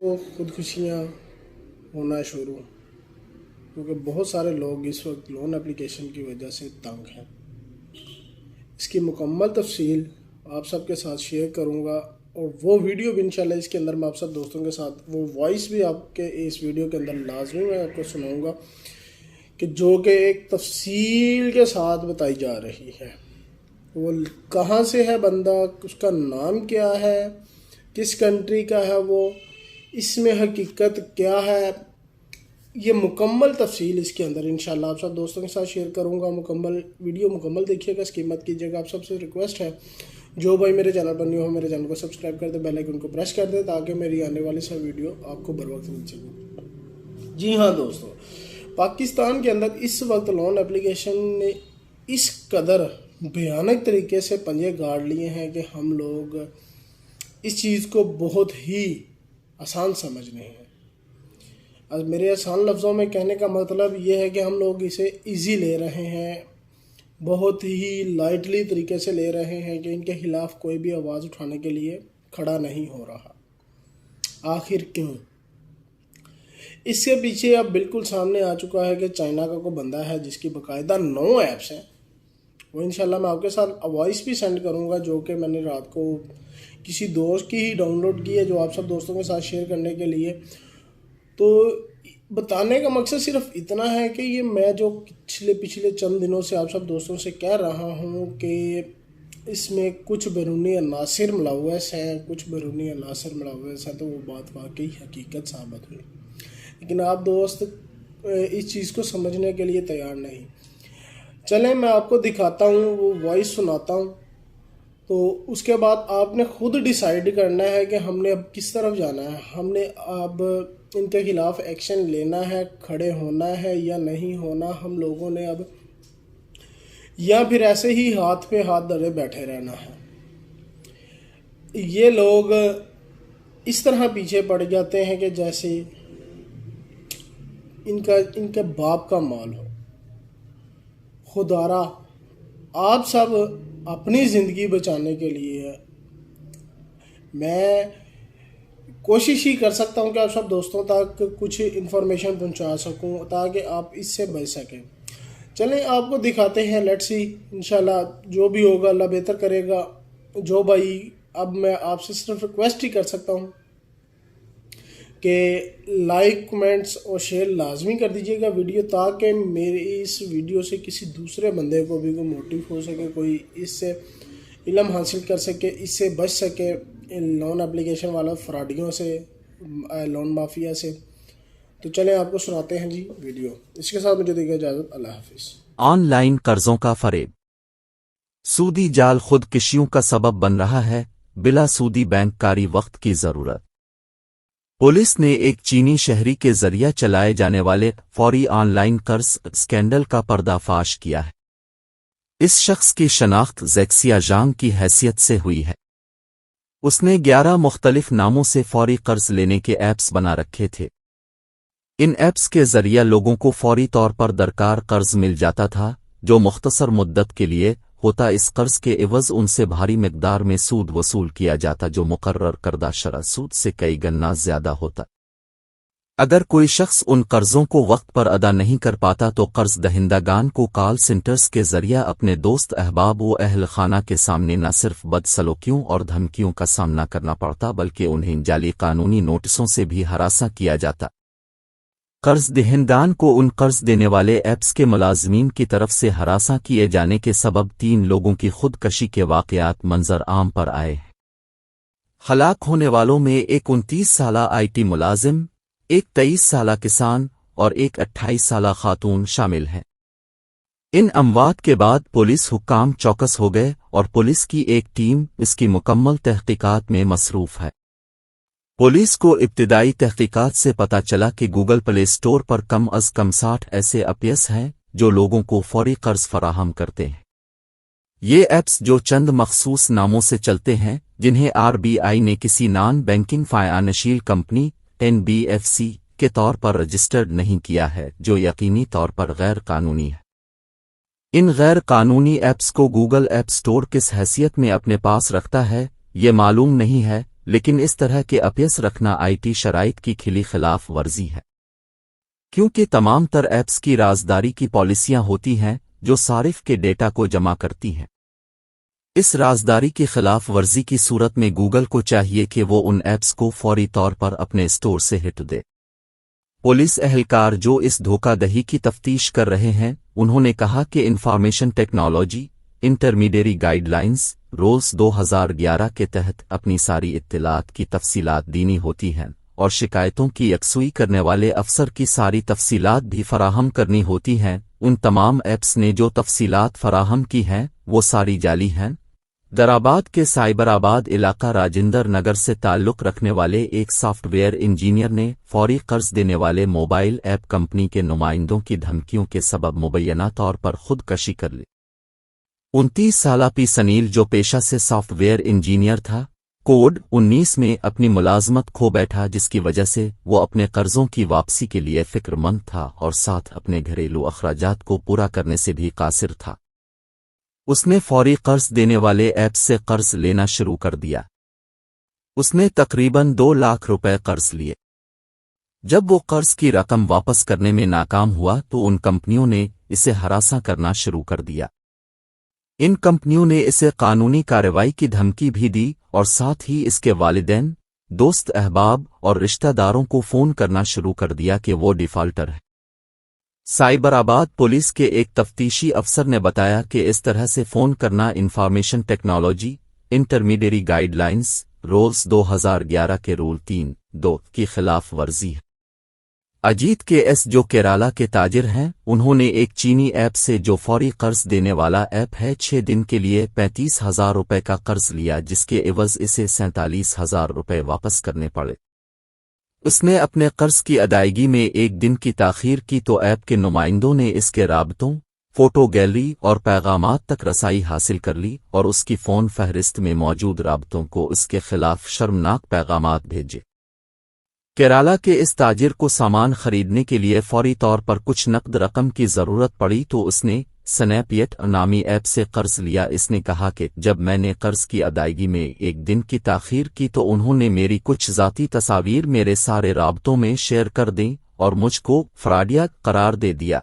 وہ خودکشیاں ہونا شروع، کیونکہ بہت سارے لوگ اس وقت لون اپلیکیشن کی وجہ سے تنگ ہیں۔ اس کی مکمل تفصیل آپ سب کے ساتھ شیئر کروں گا، اور وہ ویڈیو بھی انشاءاللہ اس کے اندر میں آپ سب دوستوں کے ساتھ وہ وائس بھی آپ کے اس ویڈیو کے اندر لازمی میں آپ کو سناؤں گا، کہ جو کہ ایک تفصیل کے ساتھ بتائی جا رہی ہے۔ وہ کہاں سے ہے بندہ، اس کا نام کیا ہے، کس کنٹری کا ہے، وہ اس میں حقیقت کیا ہے، یہ مکمل تفصیل اس کے اندر انشاءاللہ آپ سب دوستوں کے ساتھ شیئر کروں گا۔ مکمل ویڈیو مکمل دیکھیے گا، اس کی مت کیجیے گا۔ آپ سب سے ریکویسٹ ہے، جو بھائی میرے چینل پر نیو ہو میرے چینل کو سبسکرائب کر دے، بیل آئیکن کو پریس کر دے، تاکہ میری آنے والی سب ویڈیو آپ کو بر وقت مل سکے۔ جی ہاں دوستو، پاکستان کے اندر اس وقت لون اپلیکیشن نے اس قدر بھیانک طریقے سے پنجے گاڑ لیے ہیں کہ ہم لوگ اس چیز کو بہت ہی آسان سمجھ رہے ہیں۔ اب میرے آسان لفظوں میں کہنے کا مطلب یہ ہے کہ ہم لوگ اسے ایزی لے رہے ہیں، بہت ہی لائٹلی طریقے سے لے رہے ہیں، کہ ان کے خلاف کوئی بھی آواز اٹھانے کے لیے کھڑا نہیں ہو رہا۔ آخر کیوں؟ اس کے پیچھے اب بالکل سامنے آ چکا ہے کہ چائنا کا کوئی بندہ ہے جس کی باقاعدہ 9 ایپس ہیں۔ وہ انشاءاللہ میں آپ کے ساتھ وائس بھی سینڈ کروں گا، جو کہ میں نے رات کو کسی دوست کی ہی ڈاؤن لوڈ کی ہے، جو آپ سب دوستوں کے ساتھ شیئر کرنے کے لیے۔ تو بتانے کا مقصد صرف اتنا ہے کہ یہ میں جو پچھلے چند دنوں سے آپ سب دوستوں سے کہہ رہا ہوں کہ اس میں کچھ بیرونی عناصر ملوث ہیں، کچھ بیرونی عناصر ملوث ہیں، تو وہ بات واقعی حقیقت ثابت ہوئی، لیکن آپ دوست اس چیز کو سمجھنے کے لیے تیار نہیں۔ چلیں میں آپ کو دکھاتا ہوں، وہ وائس سناتا ہوں، تو اس کے بعد آپ نے خود ڈیسائیڈ کرنا ہے کہ ہم نے اب کس طرف جانا ہے۔ ہم نے اب ان کے خلاف ایکشن لینا ہے، کھڑے ہونا ہے یا نہیں ہونا ہم لوگوں نے اب، یا پھر ایسے ہی ہاتھ پہ ہاتھ دھرے بیٹھے رہنا ہے۔ یہ لوگ اس طرح پیچھے پڑ جاتے ہیں کہ جیسے ان کے باپ کا مال ہو۔ خدارا آپ سب اپنی زندگی بچانے کے لیے، میں کوشش ہی کر سکتا ہوں کہ آپ سب دوستوں تک کچھ انفارمیشن پہنچا سکوں تاکہ آپ اس سے بچ سکیں۔ چلیں آپ کو دکھاتے ہیں، لیٹس سی، انشاءاللہ جو بھی ہوگا اللہ بہتر کرے گا۔ جو بھائی، اب میں آپ سے صرف ریکویسٹ ہی کر سکتا ہوں کہ لائک، کمنٹس اور شیئر لازمی کر دیجیے گا ویڈیو، تاکہ میری اس ویڈیو سے کسی دوسرے بندے کو بھی کوئی موٹیو ہو سکے، کوئی اس سے علم حاصل کر سکے، اس سے بچ سکے لون اپلیکیشن والا فراڈیوں سے، لون مافیا سے۔ تو چلیں آپ کو سناتے ہیں جی ویڈیو۔ اس کے ساتھ مجھے دیجیے اجازت، اللہ حافظ۔ آن لائن قرضوں کا فریب، سودی جال خودکشیوں کا سبب بن رہا ہے، بلا سودی بینک کاری وقت کی ضرورت۔ پولیس نے ایک چینی شہری کے ذریعہ چلائے جانے والے فوری آن لائن قرض اسکینڈل کا پردہ فاش کیا ہے۔ اس شخص کی شناخت زیکسیا جانگ کی حیثیت سے ہوئی ہے۔ اس نے 11 مختلف ناموں سے فوری قرض لینے کے ایپس بنا رکھے تھے۔ ان ایپس کے ذریعہ لوگوں کو فوری طور پر درکار قرض مل جاتا تھا، جو مختصر مدت کے لیے ہوتا۔ اس قرض کے عوض ان سے بھاری مقدار میں سود وصول کیا جاتا، جو مقرر کردہ شرح سود سے کئی گنا زیادہ ہوتا۔ اگر کوئی شخص ان قرضوں کو وقت پر ادا نہیں کر پاتا تو قرض دہندگان کو کال سینٹرز کے ذریعہ اپنے دوست، احباب و اہل خانہ کے سامنے نہ صرف بدسلوکیوں اور دھمکیوں کا سامنا کرنا پڑتا، بلکہ انہیں جعلی قانونی نوٹسوں سے بھی ہراساں کیا جاتا۔ قرض دہندگان کو ان قرض دینے والے ایپس کے ملازمین کی طرف سے ہراساں کیے جانے کے سبب 3 لوگوں کی خودکشی کے واقعات منظر عام پر آئے ہیں۔ ہلاک ہونے والوں میں ایک 29 سالہ آئی ٹی ملازم، ایک 23 سالہ کسان اور ایک 28 سالہ خاتون شامل ہیں۔ ان اموات کے بعد پولیس حکام چوکس ہو گئے اور پولیس کی ایک ٹیم اس کی مکمل تحقیقات میں مصروف ہے۔ پولیس کو ابتدائی تحقیقات سے پتہ چلا کہ گوگل پلے اسٹور پر کم از کم 60 ایسے ایپس ہیں جو لوگوں کو فوری قرض فراہم کرتے ہیں۔ یہ ایپس جو چند مخصوص ناموں سے چلتے ہیں، جنہیں RBI نے کسی non banking financial company NBFC کے طور پر رجسٹرڈ نہیں کیا ہے، جو یقینی طور پر غیر قانونی ہے۔ ان غیر قانونی ایپس کو گوگل ایپ اسٹور کس حیثیت میں اپنے پاس رکھتا ہے، یہ معلوم نہیں ہے، لیکن اس طرح کے اپیس رکھنا آئی شرائط کی کھلی خلاف ورزی ہے، کیونکہ تمام تر ایپس کی رازداری کی پالیسیاں ہوتی ہیں جو صارف کے ڈیٹا کو جمع کرتی ہیں۔ اس رازداری کی خلاف ورزی کی صورت میں گوگل کو چاہیے کہ وہ ان ایپس کو فوری طور پر اپنے اسٹور سے ہٹ دے۔ پولیس اہلکار جو اس دھوکہ دہی کی تفتیش کر رہے ہیں انہوں نے کہا کہ information technology intermediary guidelines rules 2011 کے تحت اپنی ساری اطلاعات کی تفصیلات دینی ہوتی ہیں اور شکایتوں کی یکسوئی کرنے والے افسر کی ساری تفصیلات بھی فراہم کرنی ہوتی ہیں۔ ان تمام ایپس نے جو تفصیلات فراہم کی ہیں وہ ساری جعلی ہیں۔ درآباد کے سائبر آباد علاقہ راجندر نگر سے تعلق رکھنے والے ایک سافٹ ویئر انجینئر نے فوری قرض دینے والے موبائل ایپ کمپنی کے نمائندوں کی دھمکیوں کے سبب مبینہ طور پر خودکشی کر لی۔ 29 سالہ پی سنیل جو پیشہ سے سافٹ ویئر انجینئر تھا، کووڈ-19 میں اپنی ملازمت کھو بیٹھا جس کی وجہ سے وہ اپنے قرضوں کی واپسی کے لیے فکر مند تھا اور ساتھ اپنے گھریلو اخراجات کو پورا کرنے سے بھی قاصر تھا۔ اس نے فوری قرض دینے والے ایپ سے قرض لینا شروع کر دیا۔ اس نے تقریباً 2 لاکھ روپے قرض لیے۔ جب وہ قرض کی رقم واپس کرنے میں ناکام ہوا تو ان کمپنیوں نے اسے ہراساں کرنا شروع کر دیا۔ ان کمپنیوں نے اسے قانونی کارروائی کی دھمکی بھی دی اور ساتھ ہی اس کے والدین، دوست احباب اور رشتہ داروں کو فون کرنا شروع کر دیا کہ وہ ڈیفالٹر ہے۔ سائبر آباد پولیس کے ایک تفتیشی افسر نے بتایا کہ اس طرح سے فون کرنا information technology intermediary guidelines rules 2011 کے رول 3(2) کی خلاف ورزی ہے۔ اجیت کے ایس جو کیرالہ کے تاجر ہیں، انہوں نے ایک چینی ایپ سے جو فوری قرض دینے والا ایپ ہے 6 دن کے لیے 35,000 روپے کا قرض لیا جس کے عوض اسے 47,000 روپے واپس کرنے پڑے۔ اس نے اپنے قرض کی ادائیگی میں 1 دن کی تاخیر کی تو ایپ کے نمائندوں نے اس کے رابطوں، فوٹو گیلری اور پیغامات تک رسائی حاصل کر لی اور اس کی فون فہرست میں موجود رابطوں کو اس کے خلاف شرمناک پیغامات بھیجے۔ کیرالہ کے اس تاجر کو سامان خریدنے کے لیے فوری طور پر کچھ نقد رقم کی ضرورت پڑی تو اس نے سنیپ نامی ایپ سے قرض لیا۔ اس نے کہا کہ جب میں نے قرض کی ادائیگی میں 1 دن کی تاخیر کی تو انہوں نے میری کچھ ذاتی تصاویر میرے سارے رابطوں میں شیئر کر دیں اور مجھ کو فراڈیا قرار دے دیا۔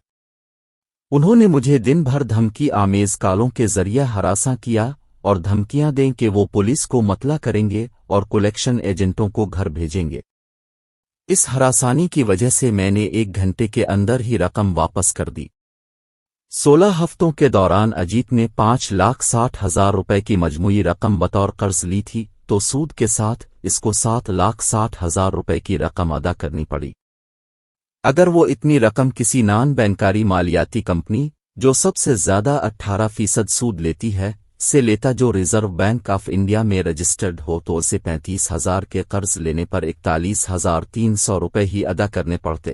انہوں نے مجھے دن بھر دھمکی آمیز کالوں کے ذریعے ہراساں کیا اور دھمکیاں دیں کہ وہ پولیس کو مطلع کریں گے اور کلیکشن ایجنٹوں کو گھر بھیجیں گے۔ اس ہراسانی کی وجہ سے میں نے 1 گھنٹے کے اندر ہی رقم واپس کر دی۔ 16 ہفتوں کے دوران اجیت نے 5,60,000 روپے کی مجموعی رقم بطور قرض لی تھی تو سود کے ساتھ اس کو 7,60,000 روپے کی رقم ادا کرنی پڑی۔ اگر وہ اتنی رقم کسی نان بینکاری مالیاتی کمپنی جو سب سے زیادہ 18% سود لیتی ہے سے لیتا جو ریزرو بینک آف انڈیا میں رجسٹرڈ ہو تو اسے 35,000 کے قرض لینے پر 41,300 روپے ہی ادا کرنے پڑتے۔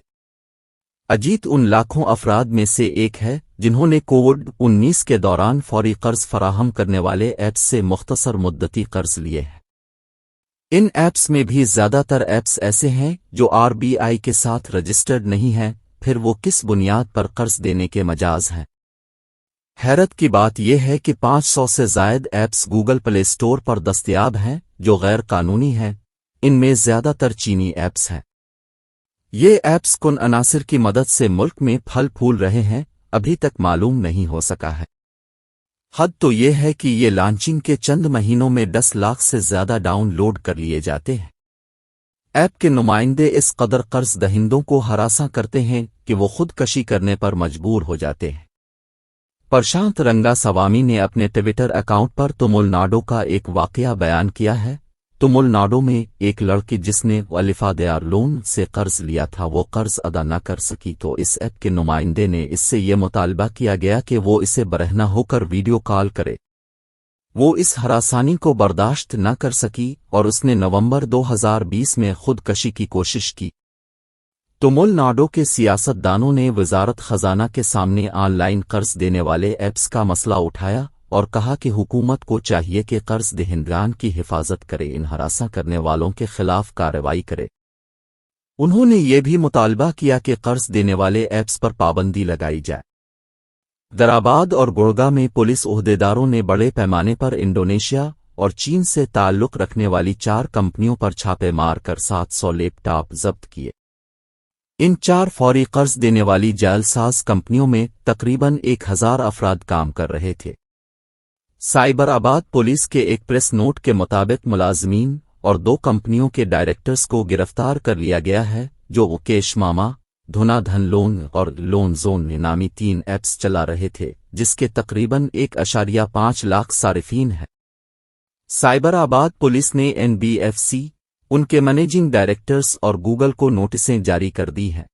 اجیت ان لاکھوں افراد میں سے ایک ہے جنہوں نے کووڈ-19 کے دوران فوری قرض فراہم کرنے والے ایپس سے مختصر مدتی قرض لیے ہیں۔ ان ایپس میں بھی زیادہ تر ایپس ایسے ہیں جو RBI کے ساتھ رجسٹرڈ نہیں ہیں، پھر وہ کس بنیاد پر قرض دینے کے مجاز ہیں؟ حیرت کی بات یہ ہے کہ 500 سے زائد ایپس گوگل پلے اسٹور پر دستیاب ہیں جو غیر قانونی ہیں، ان میں زیادہ تر چینی ایپس ہیں۔ یہ ایپس کن عناصر کی مدد سے ملک میں پھل پھول رہے ہیں ابھی تک معلوم نہیں ہو سکا ہے۔ حد تو یہ ہے کہ یہ لانچنگ کے چند مہینوں میں 10 لاکھ سے زیادہ ڈاؤن لوڈ کر لیے جاتے ہیں۔ ایپ کے نمائندے اس قدر قرض دہندوں کو ہراساں کرتے ہیں کہ وہ خودکشی کرنے پر مجبور ہو جاتے ہیں۔ پرشانت رنگا سوامی نے اپنے ٹویٹر اکاؤنٹ پر تمل ناڈو کا ایک واقعہ بیان کیا ہے۔ تمل ناڈو میں ایک لڑکی جس نے والفا دیار لون سے قرض لیا تھا وہ قرض ادا نہ کر سکی تو اس ایپ کے نمائندے نے اس سے یہ مطالبہ کیا گیا کہ وہ اسے برہنہ ہو کر ویڈیو کال کرے۔ وہ اس ہراسانی کو برداشت نہ کر سکی اور اس نے نومبر 2020 میں خودکشی کی کوشش کی۔ تمل ناڈو کے سیاست دانوں نے وزارت خزانہ کے سامنے آن لائن قرض دینے والے ایپس کا مسئلہ اٹھایا اور کہا کہ حکومت کو چاہیے کہ قرض دہندگان کی حفاظت کرے، ان ہراساں کرنے والوں کے خلاف کارروائی کرے۔ انہوں نے یہ بھی مطالبہ کیا کہ قرض دینے والے ایپس پر پابندی لگائی جائے۔ درآباد اور گڑگا میں پولیس عہدیداروں نے بڑے پیمانے پر انڈونیشیا اور چین سے تعلق رکھنے والی 4 کمپنیوں پر چھاپے مار کر 700 لیپ ٹاپ ضبط کیے۔ ان 4 فوری قرض دینے والی جعل ساز کمپنیوں میں تقریباً 1000 افراد کام کر رہے تھے۔ سائبر آباد پولیس کے ایک پریس نوٹ کے مطابق ملازمین اور 2 کمپنیوں کے ڈائریکٹرز کو گرفتار کر لیا گیا ہے، جو کیش ماما، دھنا دھن لون اور لون زون نامی 3 ایپس چلا رہے تھے، جس کے تقریباً 1.5 لاکھ صارفین ہیں۔ سائبر آباد پولیس نے NBFC، ان کے مینیجنگ ڈائریکٹرز اور گوگل کو نوٹسیں جاری کر دی ہیں۔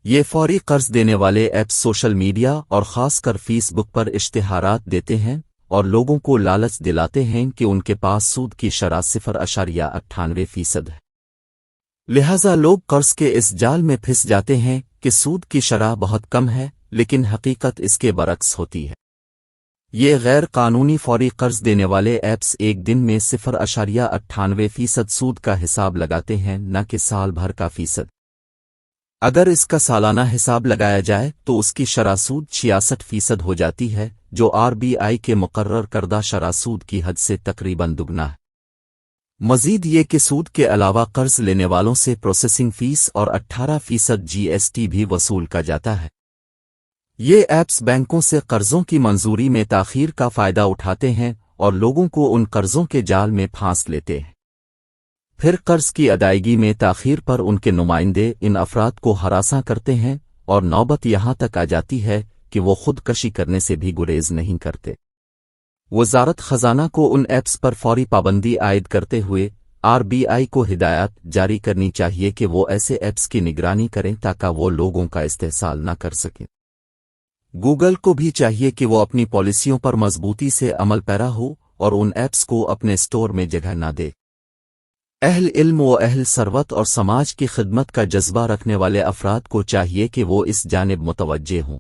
یہ فوری قرض دینے والے ایپس سوشل میڈیا اور خاص کر فیس بک پر اشتہارات دیتے ہیں اور لوگوں کو لالچ دلاتے ہیں کہ ان کے پاس سود کی شرح 0.98% ہے۔ لہذا لوگ قرض کے اس جال میں پھنس جاتے ہیں کہ سود کی شرح بہت کم ہے، لیکن حقیقت اس کے برعکس ہوتی ہے۔ یہ غیر قانونی فوری قرض دینے والے ایپس ایک دن میں 0.98% سود کا حساب لگاتے ہیں، نہ کہ سال بھر کا فیصد۔ اگر اس کا سالانہ حساب لگایا جائے تو اس کی شرح سود 66% ہو جاتی ہے، جو RBI کے مقرر کردہ شرح سود کی حد سے تقریباً دگنا ہے۔ مزید یہ کہ سود کے علاوہ قرض لینے والوں سے پروسیسنگ فیس اور 18% GST بھی وصول کا جاتا ہے۔ یہ ایپس بینکوں سے قرضوں کی منظوری میں تاخیر کا فائدہ اٹھاتے ہیں اور لوگوں کو ان قرضوں کے جال میں پھانس لیتے ہیں۔ پھر قرض کی ادائیگی میں تاخیر پر ان کے نمائندے ان افراد کو ہراساں کرتے ہیں اور نوبت یہاں تک آ جاتی ہے کہ وہ خودکشی کرنے سے بھی گریز نہیں کرتے۔ وزارت خزانہ کو ان ایپس پر فوری پابندی عائد کرتے ہوئے RBI کو ہدایات جاری کرنی چاہیے کہ وہ ایسے ایپس کی نگرانی کریں تاکہ وہ لوگوں کا استحصال نہ کر سکیں۔ گوگل کو بھی چاہیے کہ وہ اپنی پالیسیوں پر مضبوطی سے عمل پیرا ہو اور ان ایپس کو اپنے اسٹور میں جگہ نہ دے۔ اہل علم و اہل ثروت اور سماج کی خدمت کا جذبہ رکھنے والے افراد کو چاہیے کہ وہ اس جانب متوجہ ہوں،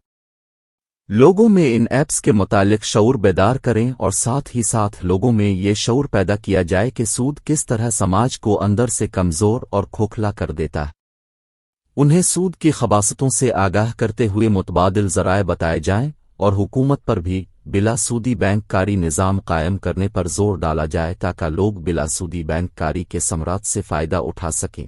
لوگوں میں ان ایپس کے متعلق شعور بیدار کریں اور ساتھ ہی ساتھ لوگوں میں یہ شعور پیدا کیا جائے کہ سود کس طرح سماج کو اندر سے کمزور اور کھوکھلا کر دیتا ہے۔ انہیں سود کی خباثتوں سے آگاہ کرتے ہوئے متبادل ذرائع بتائے جائیں اور حکومت پر بھی بلا سودی بینک کاری نظام قائم کرنے پر زور ڈالا جائے تاکہ لوگ بلا سودی بینک کاری کے ثمرات سے فائدہ اٹھا سکیں۔